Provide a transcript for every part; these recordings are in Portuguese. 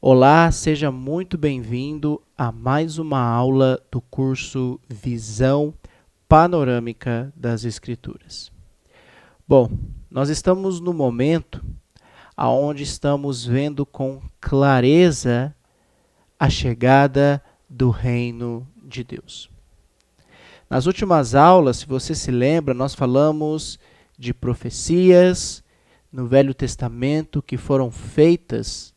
Olá, seja muito bem-vindo a mais uma aula do curso Visão Panorâmica das Escrituras. Bom, nós estamos no momento onde estamos vendo com clareza a chegada do reino de Deus. Nas últimas aulas, se você se lembra, nós falamos de profecias no Velho Testamento que foram feitas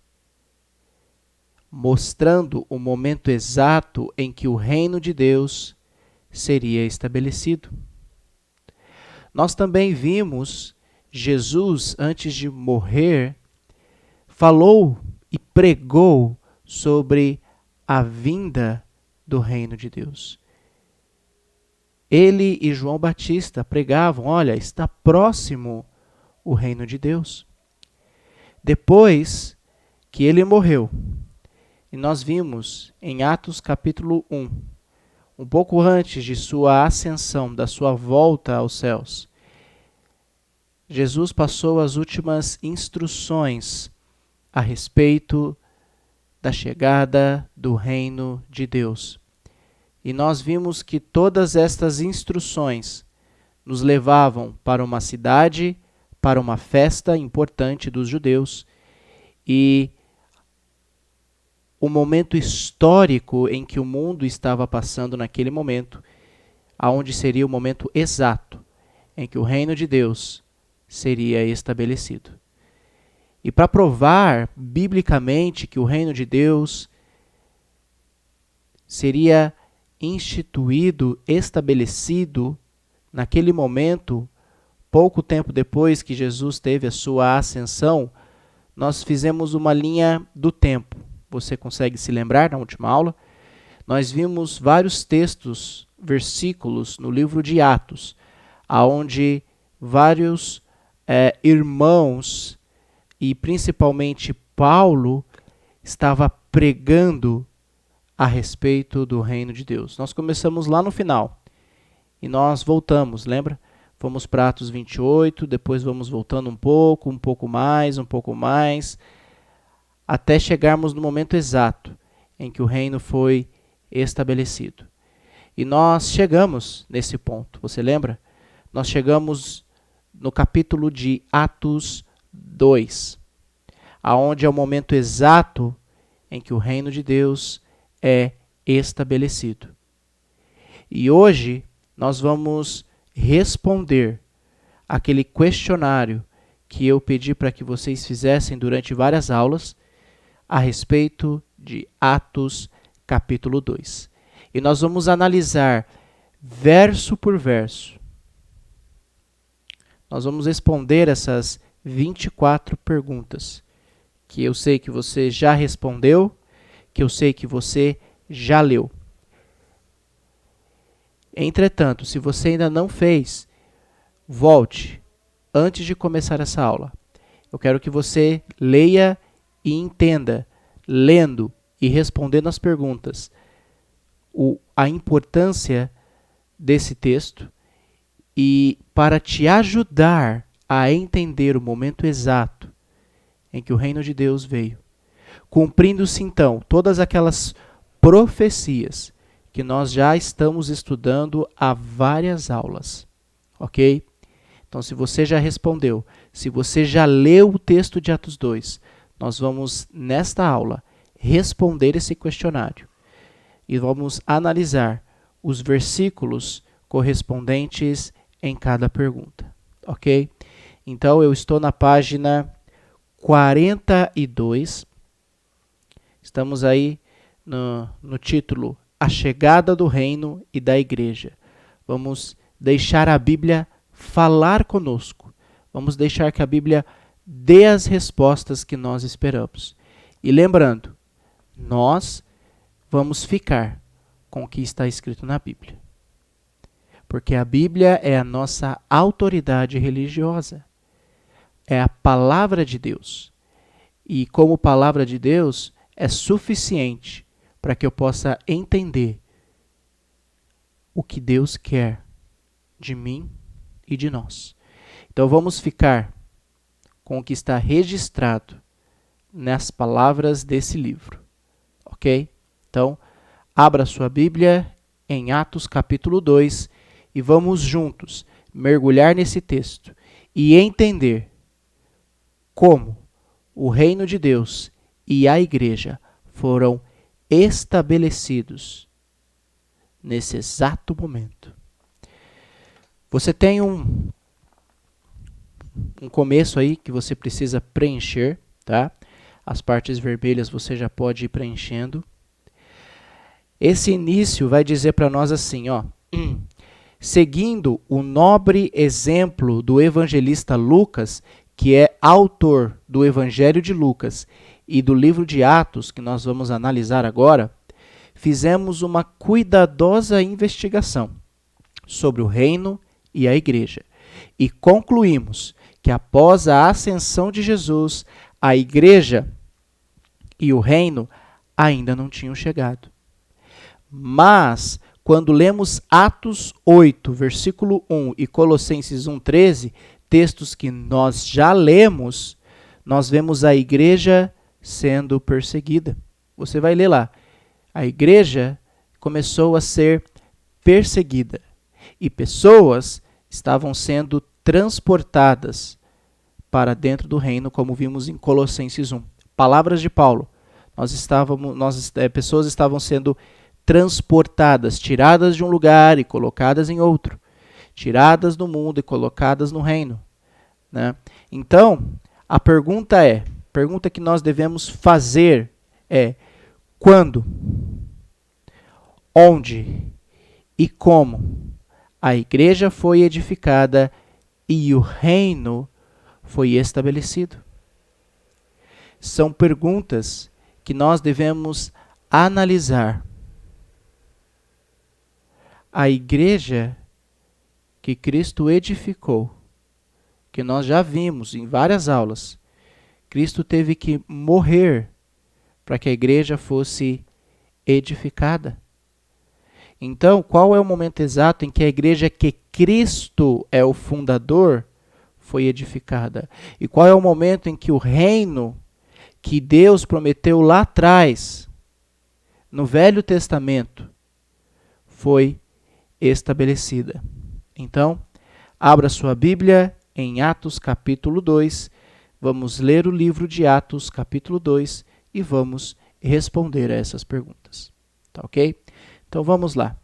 mostrando o momento exato em que o reino de Deus seria estabelecido. Nós também vimos Jesus, antes de morrer, falou e pregou sobre a vinda do reino de Deus. Ele e João Batista pregavam, olha, está próximo o reino de Deus. Depois que ele morreu, e nós vimos em Atos capítulo 1, um pouco antes de sua ascensão, da sua volta aos céus, Jesus passou as últimas instruções a respeito da chegada do reino de Deus. E nós vimos que todas estas instruções nos levavam para uma cidade, para uma festa importante dos judeus, e o momento histórico em que o mundo estava passando naquele momento, aonde seria o momento exato em que o reino de Deus seria estabelecido. E para provar biblicamente que o reino de Deus seria instituído, estabelecido naquele momento, pouco tempo depois que Jesus teve a sua ascensão, nós fizemos uma linha do tempo. Você consegue se lembrar na última aula? Nós vimos vários textos, versículos no livro de Atos, onde vários irmãos, e principalmente Paulo, estava pregando a respeito do reino de Deus. Nós começamos lá no final e nós voltamos, lembra? Fomos para Atos 28, depois vamos voltando um pouco mais, até chegarmos no momento exato em que o reino foi estabelecido. E nós chegamos nesse ponto, você lembra? Nós chegamos no capítulo de Atos 2, aonde é o momento exato em que o reino de Deus é estabelecido. E hoje nós vamos responder aquele questionário que eu pedi para que vocês fizessem durante várias aulas, a respeito de Atos capítulo 2. E nós vamos analisar verso por verso. Nós vamos responder essas 24 perguntas, que eu sei que você já respondeu, que eu sei que você já leu. Entretanto, se você ainda não fez, volte antes de começar essa aula. Eu quero que você leia e entenda, lendo e respondendo as perguntas, a importância desse texto, e para te ajudar a entender o momento exato em que o reino de Deus veio, cumprindo-se então todas aquelas profecias que nós já estamos estudando há várias aulas, ok? Então, se você já respondeu, se você já leu o texto de Atos 2, nós vamos, nesta aula, responder esse questionário e vamos analisar os versículos correspondentes em cada pergunta, ok? Então, eu estou na página 42, estamos aí no título A Chegada do Reino e da Igreja. Vamos deixar a Bíblia falar conosco, vamos deixar que a Bíblia dê as respostas que nós esperamos. E lembrando, nós vamos ficar com o que está escrito na Bíblia. Porque a Bíblia é a nossa autoridade religiosa. É a palavra de Deus. E como palavra de Deus, é suficiente para que eu possa entender o que Deus quer de mim e de nós. Então vamos ficar com o que está registrado nas palavras desse livro, ok? Então, abra sua Bíblia em Atos capítulo 2 e vamos juntos mergulhar nesse texto e entender como o reino de Deus e a igreja foram estabelecidos nesse exato momento. Você tem um começo aí que você precisa preencher, tá? As partes vermelhas você já pode ir preenchendo. Esse início vai dizer para nós assim, ó, seguindo o nobre exemplo do evangelista Lucas, que é autor do Evangelho de Lucas e do livro de Atos, que nós vamos analisar agora, fizemos uma cuidadosa investigação sobre o reino e a igreja e concluímos que após a ascensão de Jesus, a igreja e o reino ainda não tinham chegado. Mas, quando lemos Atos 8, versículo 1 e Colossenses 1,13, textos que nós já lemos, nós vemos a igreja sendo perseguida. Você vai ler lá. A igreja começou a ser perseguida e pessoas estavam sendo transportadas para dentro do reino, como vimos em Colossenses 1. Palavras de Paulo. Pessoas estavam sendo transportadas, tiradas de um lugar e colocadas em outro. Tiradas do mundo e colocadas no reino. Né? Então, a pergunta que nós devemos fazer é: quando, onde e como a igreja foi edificada e o reino foi estabelecido? São perguntas que nós devemos analisar. A igreja que Cristo edificou, que nós já vimos em várias aulas, Cristo teve que morrer para que a igreja fosse edificada. Então, qual é o momento exato em que a igreja que Cristo é o fundador foi edificada? E qual é o momento em que o reino que Deus prometeu lá atrás, no Velho Testamento, foi estabelecida? Então, abra sua Bíblia em Atos capítulo 2, vamos ler o livro de Atos capítulo 2 e vamos responder a essas perguntas. Tá ok? Então vamos lá.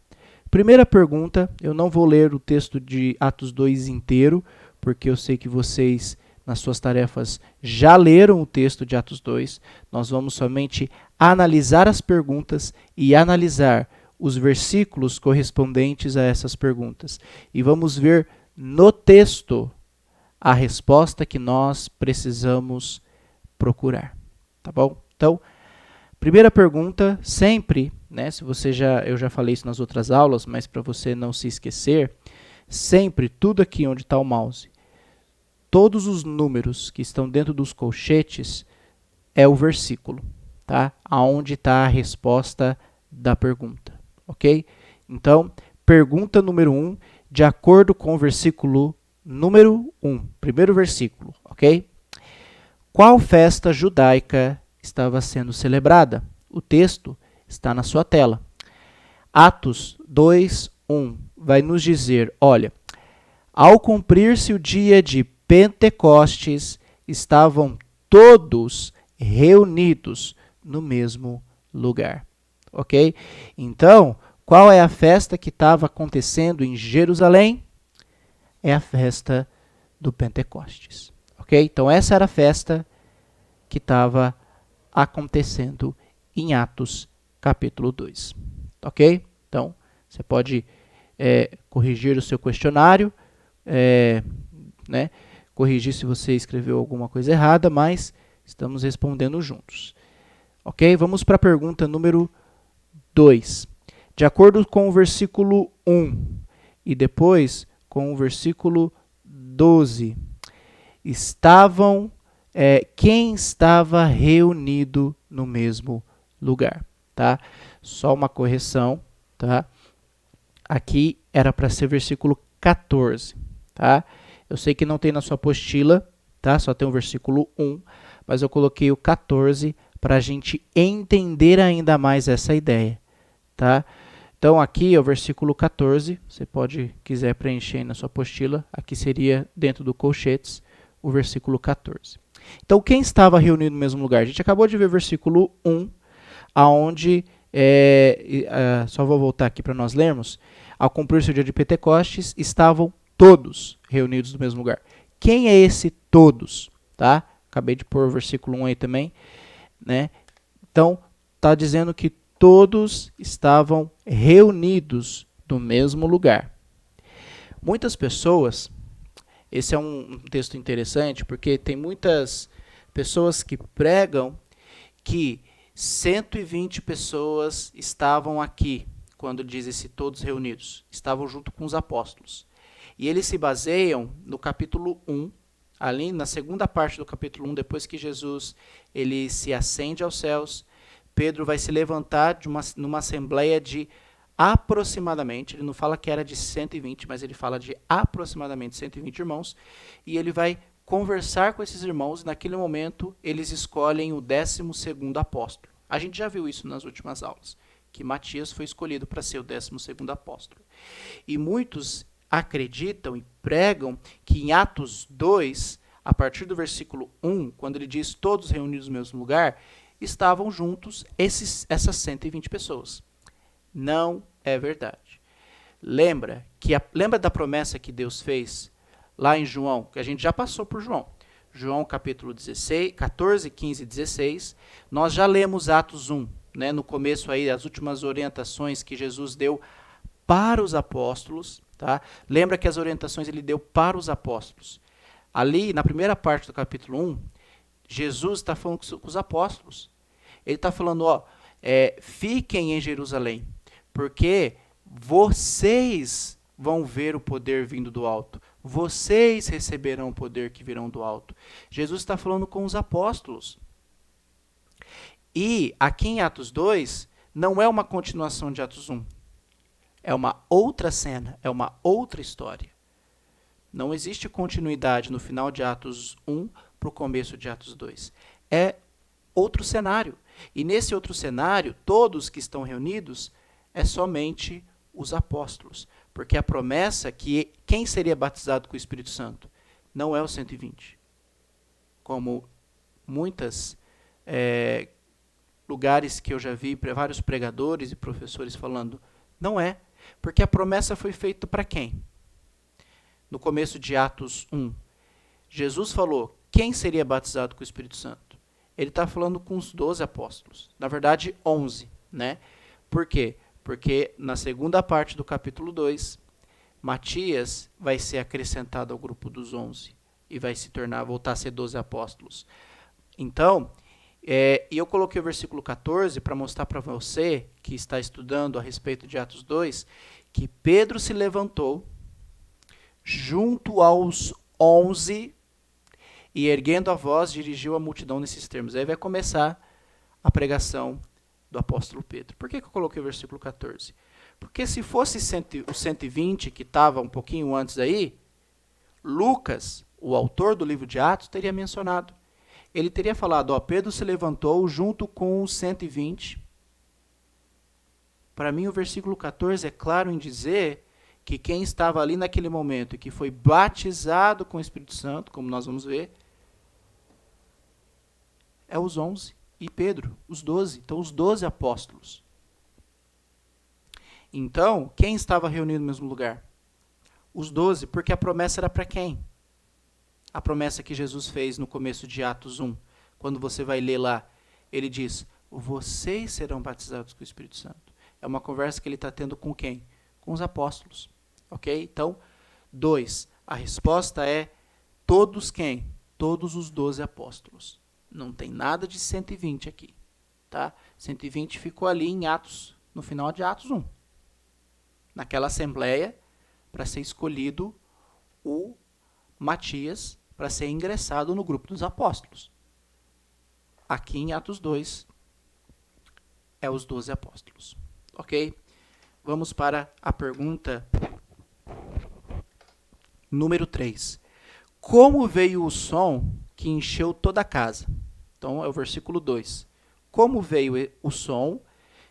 Primeira pergunta, eu não vou ler o texto de Atos 2 inteiro, porque eu sei que vocês, nas suas tarefas, já leram o texto de Atos 2. Nós vamos somente analisar as perguntas e analisar os versículos correspondentes a essas perguntas. E vamos ver no texto a resposta que nós precisamos procurar. Tá bom? Então, primeira pergunta, sempre, né, eu já falei isso nas outras aulas, mas para você não se esquecer, sempre, tudo aqui onde está o mouse, todos os números que estão dentro dos colchetes é o versículo, tá? Aonde está a resposta da pergunta, ok? Então, pergunta número 1, de acordo com o versículo número 1, primeiro versículo, ok? Qual festa judaica estava sendo celebrada? O texto está na sua tela. Atos 2:1 vai nos dizer, olha, ao cumprir-se o dia de Pentecostes, estavam todos reunidos no mesmo lugar. Ok? Então, qual é a festa que estava acontecendo em Jerusalém? É a festa do Pentecostes. Ok? Então, essa era a festa que estava acontecendo em Atos capítulo 2. Ok? Então, você pode corrigir o seu questionário, né? Corrigir se você escreveu alguma coisa errada, mas estamos respondendo juntos. Ok? Vamos para a pergunta número 2. De acordo com o versículo 1 e depois com o versículo 12, quem estava reunido no mesmo lugar? Tá? Só uma correção, tá? Aqui era para ser versículo 14, tá? Eu sei que não tem na sua apostila, tá? Só tem o versículo 1, mas eu coloquei o 14 para a gente entender ainda mais essa ideia, tá? Então aqui é o versículo 14, você pode, quiser preencher aí na sua apostila, aqui seria dentro do colchetes, o versículo 14. Então quem estava reunido no mesmo lugar? A gente acabou de ver o versículo 1, aonde, só vou voltar aqui para nós lermos, ao cumprir-se o dia de Pentecostes, estavam todos reunidos no mesmo lugar. Quem é esse todos? Tá? Acabei de pôr o versículo 1 aí também, né? Então, está dizendo que todos estavam reunidos no mesmo lugar. Muitas pessoas, esse é um texto interessante, porque tem muitas pessoas que pregam que 120 pessoas estavam aqui, quando diz esse todos reunidos, estavam junto com os apóstolos. E eles se baseiam no capítulo 1, ali na segunda parte do capítulo 1, depois que Jesus ele se ascende aos céus, Pedro vai se levantar numa assembleia de aproximadamente, ele não fala que era de 120, mas ele fala de aproximadamente 120 irmãos, e ele vai conversar com esses irmãos, e naquele momento eles escolhem o 12º apóstolo. A gente já viu isso nas últimas aulas, que Matias foi escolhido para ser o 12º apóstolo. E muitos acreditam e pregam que em Atos 2, a partir do versículo 1, quando ele diz todos reunidos no mesmo lugar, estavam juntos essas 120 pessoas. Não é verdade. Lembra da promessa que Deus fez lá em João, que a gente já passou por João. João capítulo 16, 14, 15 e 16. Nós já lemos Atos 1, né, no começo aí, as últimas orientações que Jesus deu para os apóstolos. Tá? Lembra que as orientações ele deu para os apóstolos. Ali, na primeira parte do capítulo 1, Jesus está falando com os apóstolos. Ele está falando, fiquem em Jerusalém, porque vocês vão ver o poder vindo do alto. Vocês receberão o poder que virão do alto. Jesus está falando com os apóstolos. E aqui em Atos 2, não é uma continuação de Atos 1. É uma outra cena, é uma outra história. Não existe continuidade no final de Atos 1 para o começo de Atos 2. É outro cenário. E nesse outro cenário, todos que estão reunidos é somente os apóstolos. Porque a promessa que quem seria batizado com o Espírito Santo não é os 120. Como muitos lugares que eu já vi, vários pregadores e professores falando, não é. Porque a promessa foi feita para quem? No começo de Atos 1. Jesus falou, quem seria batizado com o Espírito Santo? Ele está falando com os 12 apóstolos. Na verdade, 11. Né? Por quê? Porque na segunda parte do capítulo 2, Matias vai ser acrescentado ao grupo dos 11 e vai voltar a ser 12 apóstolos. Então, eu coloquei o versículo 14 para mostrar para você, que está estudando a respeito de Atos 2, que Pedro se levantou junto aos 11 e, erguendo a voz, dirigiu a multidão nesses termos. Aí vai começar a pregação do apóstolo Pedro. Por que eu coloquei o versículo 14? Porque se fosse o 120, que estava um pouquinho antes aí, Lucas, o autor do livro de Atos, teria mencionado. Ele teria falado, Pedro se levantou junto com os 120. Para mim, o versículo 14 é claro em dizer que quem estava ali naquele momento e que foi batizado com o Espírito Santo, como nós vamos ver, é os 11 e Pedro, os 12. Então, os 12 apóstolos. Então, quem estava reunido no mesmo lugar? Os 12, porque a promessa era para quem? A promessa que Jesus fez no começo de Atos 1, quando você vai ler lá, ele diz, vocês serão batizados com o Espírito Santo. É uma conversa que ele está tendo com quem? Com os apóstolos. Ok? Então, 2. A resposta é todos quem? Todos os 12 apóstolos. Não tem nada de 120 aqui. Tá? 120 ficou ali em Atos, no final de Atos 1. Naquela assembleia, para ser escolhido o Matias, para ser ingressado no grupo dos apóstolos. Aqui em Atos 2, é os 12 apóstolos. Ok? Vamos para a pergunta número 3. Como veio o som que encheu toda a casa? Então, é o versículo 2. Como veio o som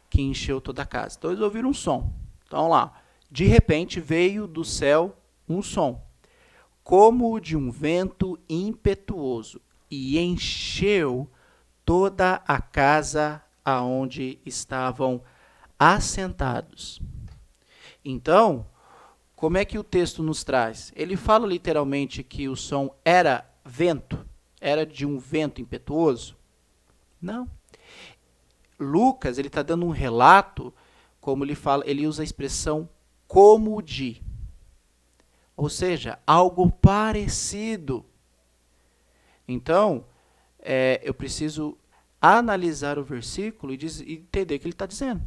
que encheu toda a casa? Então, eles ouviram um som. Então, lá. De repente, veio do céu um som, como o de um vento impetuoso, e encheu toda a casa aonde estavam assentados. Então, como é que o texto nos traz? Ele fala literalmente que o som era vento, era de um vento impetuoso? Não. Lucas, ele está dando um relato, como ele fala, ele usa a expressão como de. Ou seja, algo parecido. Então, eu preciso analisar o versículo e entender o que ele está dizendo.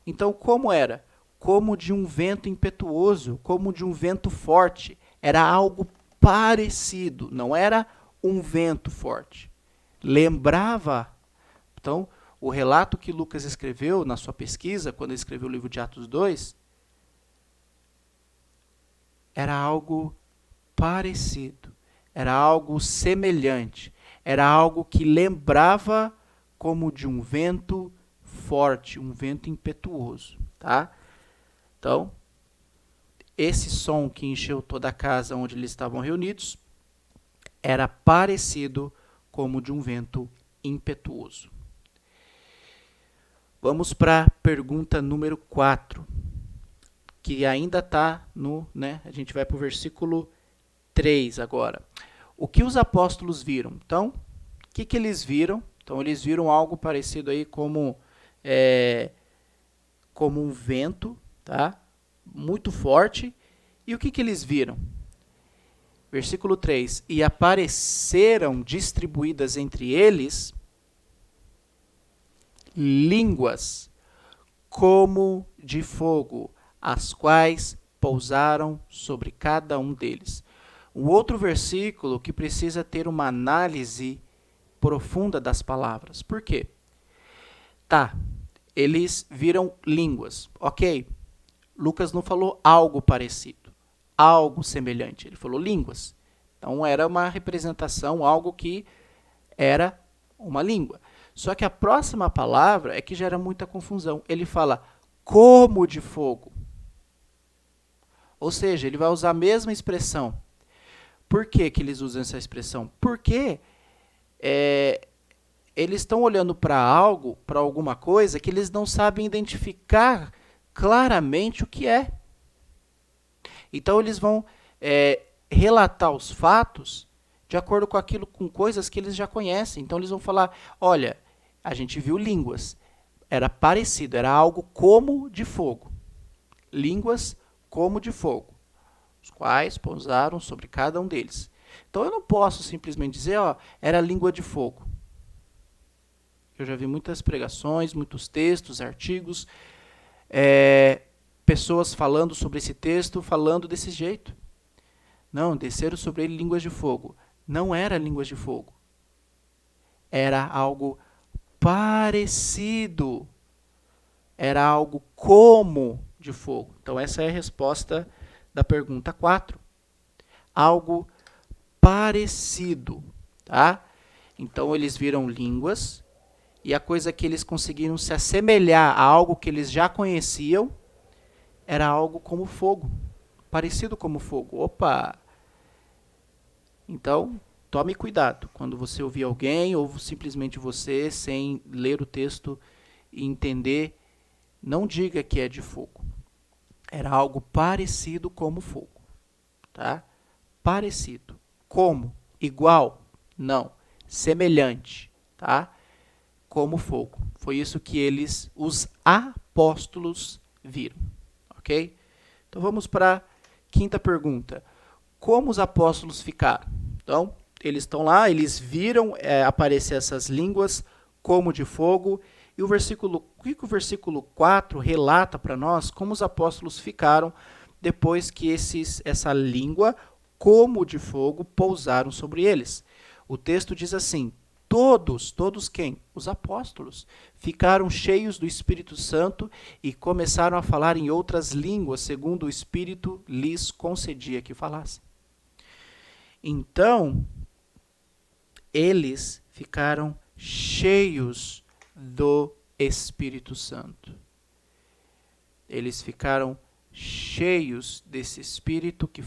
Então, como era? Como de um vento impetuoso, como de um vento forte. Era algo parecido, não era um vento forte. Lembrava. Então, o relato que Lucas escreveu na sua pesquisa, quando ele escreveu o livro de Atos 2, era algo parecido, era algo semelhante, era algo que lembrava como de um vento forte, um vento impetuoso, tá? Então, esse som que encheu toda a casa onde eles estavam reunidos era parecido como de um vento impetuoso. Vamos para a pergunta número 4, que ainda está no, né? A gente vai para o versículo 3 agora. O que os apóstolos viram? Então, o que eles viram? Então, eles viram algo parecido aí como um vento, tá? Muito forte. E o que eles viram? Versículo 3. E apareceram distribuídas entre eles línguas como de fogo, as quais pousaram sobre cada um deles. Um outro versículo que precisa ter uma análise profunda das palavras. Por quê? Tá, eles viram línguas. Ok, Lucas não falou algo parecido, algo semelhante. Ele falou línguas. Então, era uma representação, algo que era uma língua. Só que a próxima palavra é que gera muita confusão. Ele fala como de fogo. Ou seja, ele vai usar a mesma expressão. Por que eles usam essa expressão? Porque eles estão olhando para algo, para alguma coisa, que eles não sabem identificar claramente o que é. Então, eles vão relatar os fatos de acordo com aquilo, com coisas que eles já conhecem. Então, eles vão falar, olha, a gente viu línguas, era parecido, era algo como de fogo. Línguas como de fogo, os quais pousaram sobre cada um deles. Então, eu não posso simplesmente dizer, ó, era língua de fogo. Eu já vi muitas pregações, muitos textos, artigos, pessoas falando sobre esse texto, falando desse jeito. Não, desceram sobre ele línguas de fogo. Não era línguas de fogo. Era algo parecido. Era algo como de fogo. Então, essa é a resposta da pergunta 4. Algo parecido, tá? Então, eles viram línguas, e a coisa que eles conseguiram se assemelhar a algo que eles já conheciam era algo como fogo, parecido como fogo. Opa! Então, tome cuidado quando você ouvir alguém ou simplesmente você, sem ler o texto e entender, não diga que é de fogo. Era algo parecido como fogo, tá? Parecido. Como? Igual? Não. Semelhante, tá? Como fogo. Foi isso que os apóstolos, viram, ok? Então vamos para a quinta pergunta. Como os apóstolos ficaram? Então, eles estão lá, eles viram aparecer essas línguas como de fogo. E o que o versículo 4 relata para nós como os apóstolos ficaram depois que essa língua como de fogo pousaram sobre eles. O texto diz assim, todos quem? Os apóstolos ficaram cheios do Espírito Santo e começaram a falar em outras línguas, segundo o Espírito lhes concedia que falassem. Então, eles ficaram cheios do Espírito Santo. Eles ficaram cheios desse Espírito que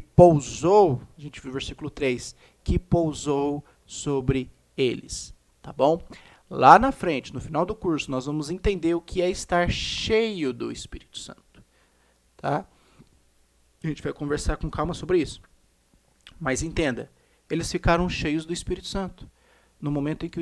pousou, a gente viu o versículo 3, que pousou sobre eles, tá bom? Lá na frente, no final do curso, nós vamos entender o que é estar cheio do Espírito Santo, tá? A gente vai conversar com calma sobre isso. Mas entenda, eles ficaram cheios do Espírito Santo no momento em que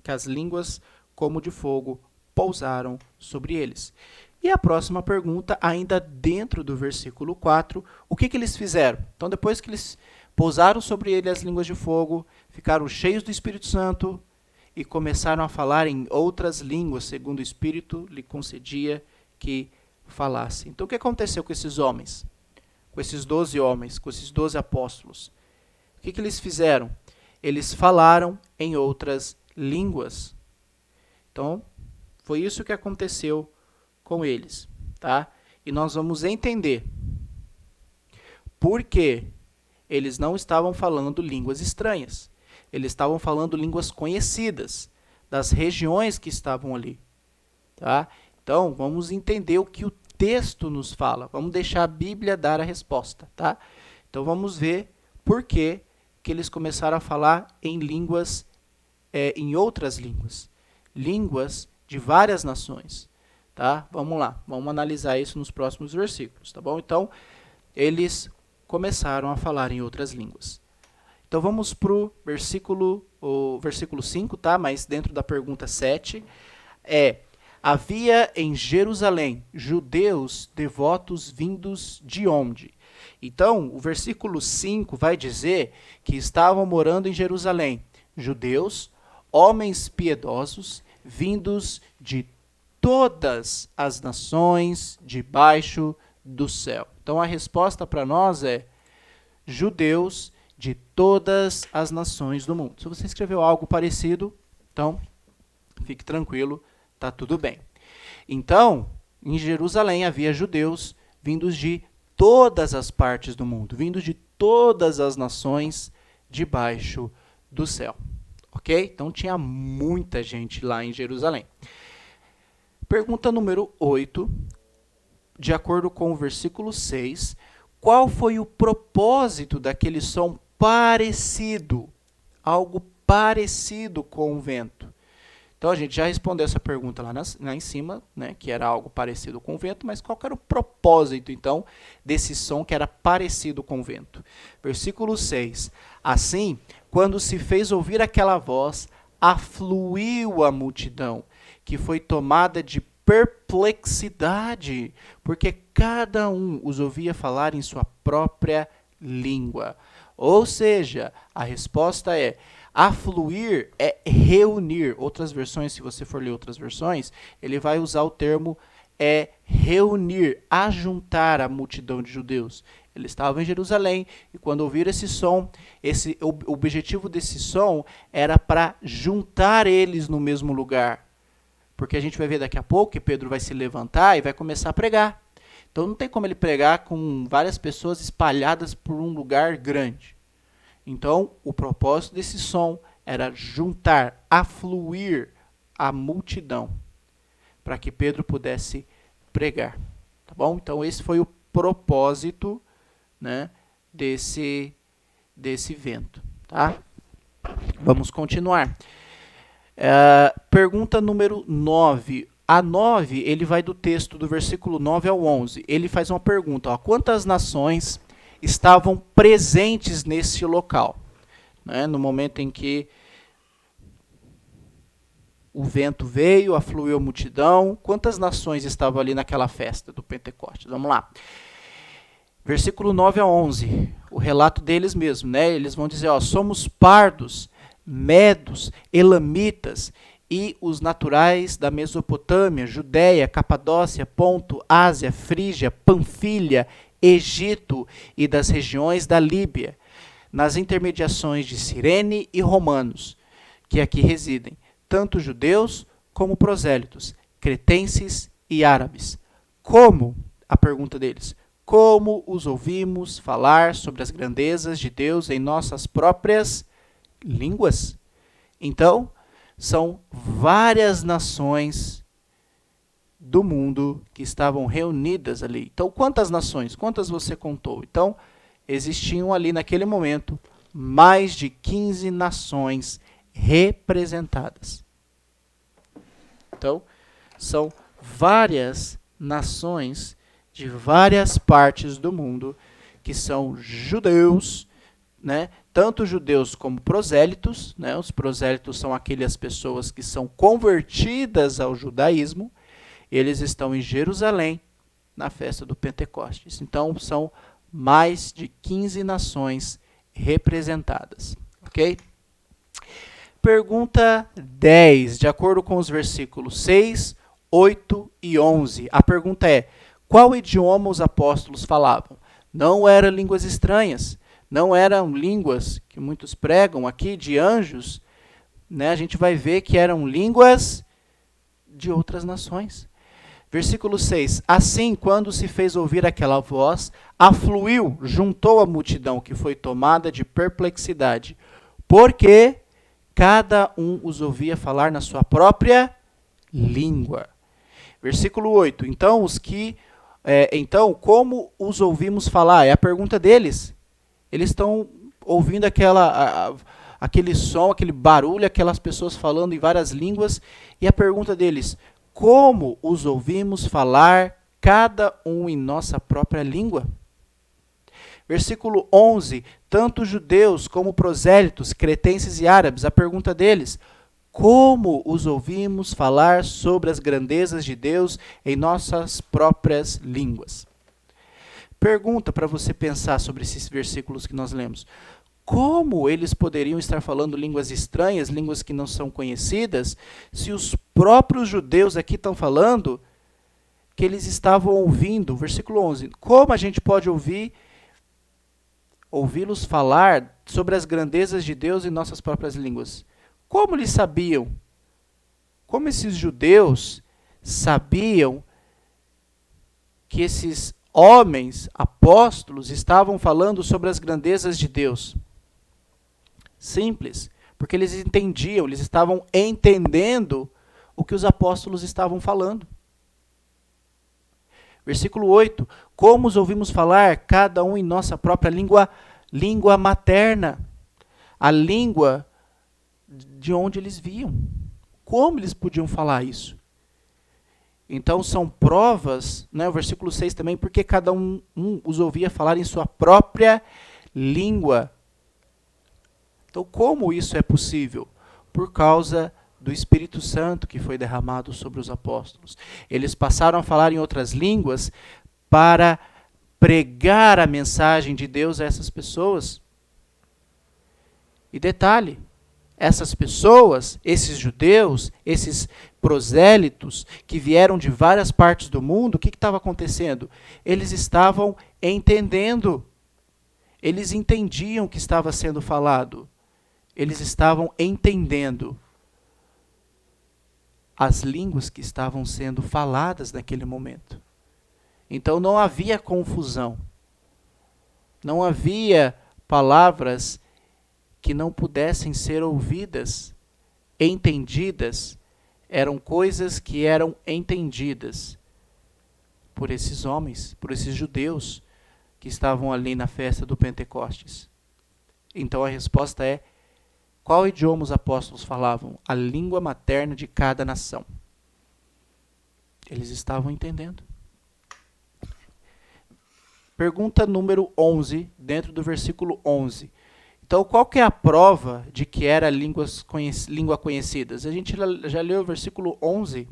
as línguas como de fogo pousaram sobre eles. E a próxima pergunta, ainda dentro do versículo 4, o que eles fizeram? Então, depois que eles pousaram sobre ele as línguas de fogo, ficaram cheios do Espírito Santo e começaram a falar em outras línguas, segundo o Espírito lhe concedia que falasse. Então, o que aconteceu com esses homens? Com esses 12 homens, com esses 12 apóstolos? O que eles fizeram? Eles falaram em outras línguas. Então, foi isso que aconteceu com eles, tá? E nós vamos entender por que eles não estavam falando línguas estranhas. Eles estavam falando línguas conhecidas das regiões que estavam ali, tá? Então, vamos entender o que o texto nos fala. Vamos deixar a Bíblia dar a resposta, tá? Então, vamos ver por que eles começaram a falar em línguas, em outras línguas. Línguas de várias nações, tá? Vamos lá, vamos analisar isso nos próximos versículos, tá bom? Então, eles começaram a falar em outras línguas. Então, vamos para o versículo 5, tá? Mas dentro da pergunta 7, havia em Jerusalém judeus devotos vindos de onde? Então, o versículo 5 vai dizer que estavam morando em Jerusalém judeus, homens piedosos, vindos de todas as nações debaixo do céu. Então, a resposta para nós é judeus de todas as nações do mundo. Se você escreveu algo parecido, então, fique tranquilo, tá tudo bem. Então, em Jerusalém havia judeus vindos de todas as partes do mundo, vindos de todas as nações debaixo do céu. Ok? Então, tinha muita gente lá em Jerusalém. Pergunta número 8, de acordo com o versículo 6, qual foi o propósito daquele som parecido, algo parecido com o vento? Então, a gente já respondeu essa pergunta lá em cima, né, que era algo parecido com o vento, mas qual era o propósito, então, desse som que era parecido com o vento? Versículo 6, assim, quando se fez ouvir aquela voz, afluiu a multidão, que foi tomada de perplexidade, porque cada um os ouvia falar em sua própria língua. Ou seja, a resposta é: afluir é reunir. Outras versões, se você for ler outras versões, ele vai usar o termo reunir, ajuntar a multidão de judeus. Eles estavam em Jerusalém e quando ouviram esse som, o objetivo desse som era para juntar eles no mesmo lugar. Porque a gente vai ver daqui a pouco que Pedro vai se levantar e vai começar a pregar. Então não tem como ele pregar com várias pessoas espalhadas por um lugar grande. Então o propósito desse som era juntar, afluir a multidão para que Pedro pudesse pregar. Tá bom? Então esse foi o propósito, né, desse vento. Tá? Vamos continuar. Pergunta número 9. A 9, ele vai do texto do versículo 9 ao 11. Ele faz uma pergunta. Ó, quantas nações estavam presentes nesse local? Né, no momento em que o vento veio, afluiu a multidão. Quantas nações estavam ali naquela festa do Pentecostes? Vamos lá. Versículo 9 a 11. O relato deles mesmo. Né? Eles vão dizer, ó, somos pardos, medos, elamitas e os naturais da Mesopotâmia, Judéia, Capadócia, Ponto, Ásia, Frígia, Panfilha, Egito e das regiões da Líbia, nas intermediações de Cirene e romanos, que aqui residem, tanto judeus como prosélitos, cretenses e árabes. Como, a pergunta deles, como os ouvimos falar sobre as grandezas de Deus em nossas próprias línguas? Então, são várias nações do mundo que estavam reunidas ali. Então, quantas nações? Quantas você contou? Então, existiam ali naquele momento mais de 15 nações representadas. Então, são várias nações de várias partes do mundo que são judeus, né? Tanto judeus como prosélitos, né? Os prosélitos são aquelas pessoas que são convertidas ao judaísmo. Eles estão em Jerusalém na festa do Pentecostes. Então, são mais de 15 nações representadas. Ok? Pergunta 10, de acordo com os versículos 6, 8 e 11. A pergunta é: qual idioma os apóstolos falavam? Não eram línguas estranhas, não eram línguas que muitos pregam aqui de anjos, né? A gente vai ver que eram línguas de outras nações. Versículo 6. Assim, quando se fez ouvir aquela voz, afluiu, juntou a multidão, que foi tomada de perplexidade, porque cada um os ouvia falar na sua própria língua. Versículo 8. Então, como os ouvimos falar? É a pergunta deles. Eles estão ouvindo aquele som, aquele barulho, aquelas pessoas falando em várias línguas, e a pergunta deles: como os ouvimos falar, cada um em nossa própria língua? Versículo 11, tanto judeus como prosélitos, cretenses e árabes, a pergunta deles: como os ouvimos falar sobre as grandezas de Deus em nossas próprias línguas? Pergunta para você pensar sobre esses versículos que nós lemos. Como eles poderiam estar falando línguas estranhas, línguas que não são conhecidas, se os próprios judeus aqui estão falando que eles estavam ouvindo? Versículo 11. Como a gente pode ouvi-los falar sobre as grandezas de Deus em nossas próprias línguas? Como eles sabiam? Como esses judeus sabiam que esses homens, apóstolos, estavam falando sobre as grandezas de Deus? Simples, porque eles entendiam, eles estavam entendendo o que os apóstolos estavam falando. Versículo 8. Como os ouvimos falar, cada um em nossa própria língua materna. A língua de onde eles viam. Como eles podiam falar isso? Então são provas, né, o versículo 6 também, porque cada um os ouvia falar em sua própria língua. Então, como isso é possível? Por causa do Espírito Santo que foi derramado sobre os apóstolos. Eles passaram a falar em outras línguas para pregar a mensagem de Deus a essas pessoas. E detalhe, essas pessoas, esses judeus, esses prosélitos que vieram de várias partes do mundo, o que estava acontecendo? Eles estavam entendendo. Eles entendiam o que estava sendo falado. Eles estavam entendendo as línguas que estavam sendo faladas naquele momento. Então não havia confusão. Não havia palavras que não pudessem ser ouvidas, entendidas. Eram coisas que eram entendidas por esses homens, por esses judeus que estavam ali na festa do Pentecostes. Então a resposta é: qual idioma os apóstolos falavam? A língua materna de cada nação. Eles estavam entendendo. Pergunta número 11, dentro do versículo 11. Então, qual que é a prova de que era língua conhecida? A gente já leu o versículo 11.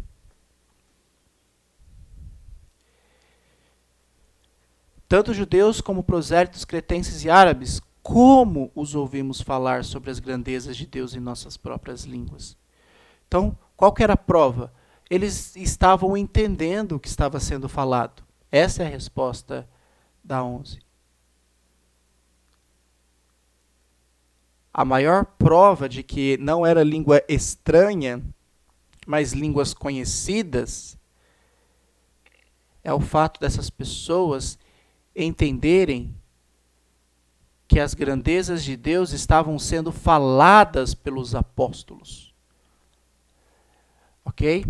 Tanto judeus como prosélitos, cretenses e árabes, como os ouvimos falar sobre as grandezas de Deus em nossas próprias línguas? Então, qual que era a prova? Eles estavam entendendo o que estava sendo falado. Essa é a resposta da 11. A maior prova de que não era língua estranha, mas línguas conhecidas, é o fato dessas pessoas entenderem que as grandezas de Deus estavam sendo faladas pelos apóstolos. Ok?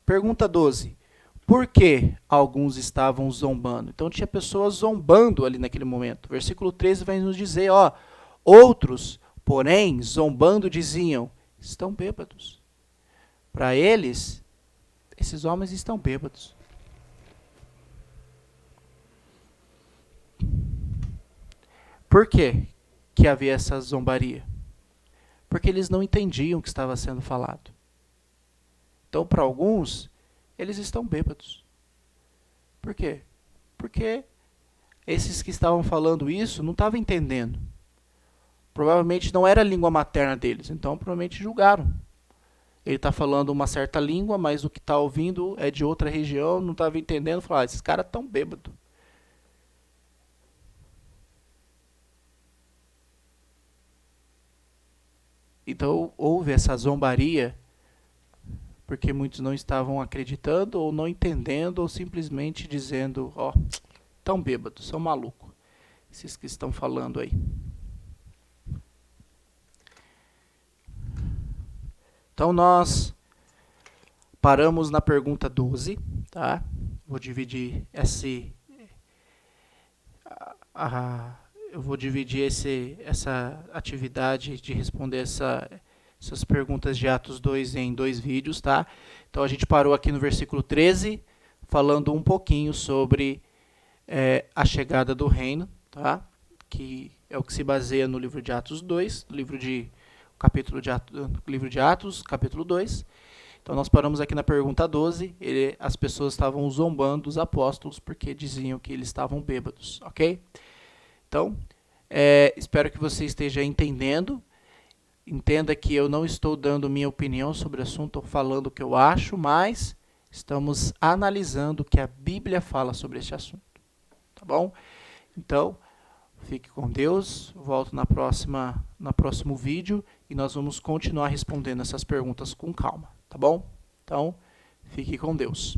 Pergunta 12. Por que alguns estavam zombando? Então tinha pessoas zombando ali naquele momento. Versículo 13 vai nos dizer, ó, outros, porém, zombando diziam, estão bêbados. Para eles, esses homens estão bêbados. Por que que havia essa zombaria? Porque eles não entendiam o que estava sendo falado. Então, para alguns, eles estão bêbados. Por quê? Porque esses que estavam falando isso não estavam entendendo. Provavelmente não era a língua materna deles, então provavelmente julgaram. Ele está falando uma certa língua, mas o que está ouvindo é de outra região, não estava entendendo, falaram, esses caras estão bêbados. Então houve essa zombaria, porque muitos não estavam acreditando, ou não entendendo, ou simplesmente dizendo, ó, estão bêbados, são malucos, esses que estão falando aí. Então nós paramos na pergunta 12, tá? Vou dividir essa atividade de responder essas perguntas de Atos 2 em 2 vídeos, tá? Então a gente parou aqui no versículo 13, falando um pouquinho sobre a chegada do reino, tá? Que é o que se baseia no livro de Atos 2, livro de Atos, capítulo 2. Então nós paramos aqui na pergunta 12, as pessoas estavam zombando dos apóstolos porque diziam que eles estavam bêbados, ok? Então, espero que você esteja entendendo. Entenda que eu não estou dando minha opinião sobre o assunto, estou falando o que eu acho, mas estamos analisando o que a Bíblia fala sobre este assunto, tá bom? Então, fique com Deus, volto no próximo vídeo e nós vamos continuar respondendo essas perguntas com calma, tá bom? Então, fique com Deus.